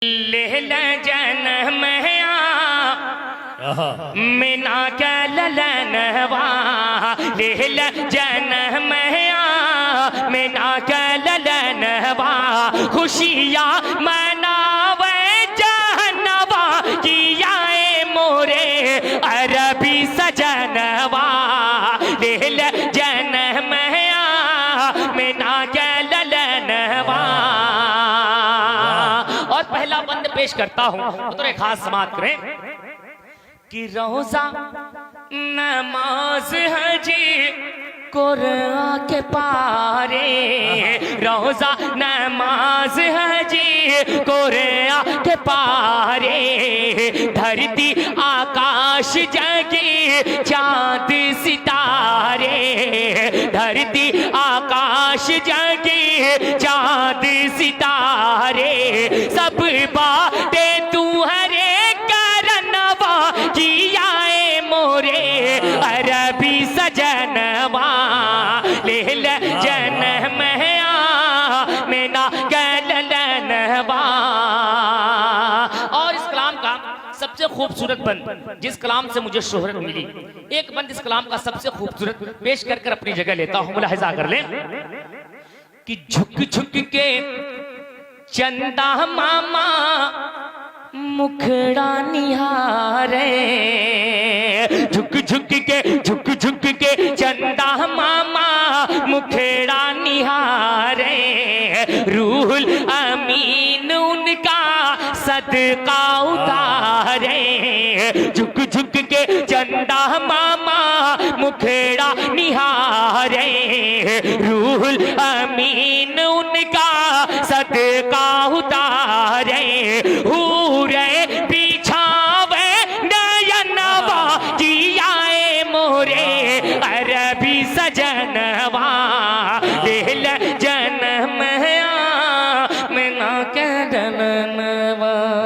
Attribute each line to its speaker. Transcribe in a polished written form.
Speaker 1: लेला जन्म मिना के ललनवा लेला जन्म मिना के ललनवा खुशियाँ मनावे जहनवा किया मोरे अरबी सजनवा लेला जन्म मिना के ललनवा। और पहला बंद पेश करता हूं तो एक खास समात करें कि रोजा नमाज है जी कुरान के पारे, रोजा नमाज है जी कुरान के पारे, धरती आकाश जगे चांद सितारे, धरती आकाश जगे चांद सितारे, सब बाटे तू हरे करनवा किया मोरे अरबी सजनवा लेल जन्म मेना गलनवा। और इस कलाम का सबसे खूबसूरत बंद जिस कलाम से मुझे शोहरत मिली, एक बंद इस कलाम का सबसे खूबसूरत पेश कर कर अपनी जगह लेता हूं, मुलाहिजा कर लें कि झुक झुक के चंदा मामा मुखड़ा निहारे, झुक झुक के चंदा मामा मुखड़ा निहारे, रूहुल अमीन उनका सदका उतारे, झुक झुक के चंदा मामा मुखड़ा निहारे, रूहुल अमीन उनका सदका उतारे।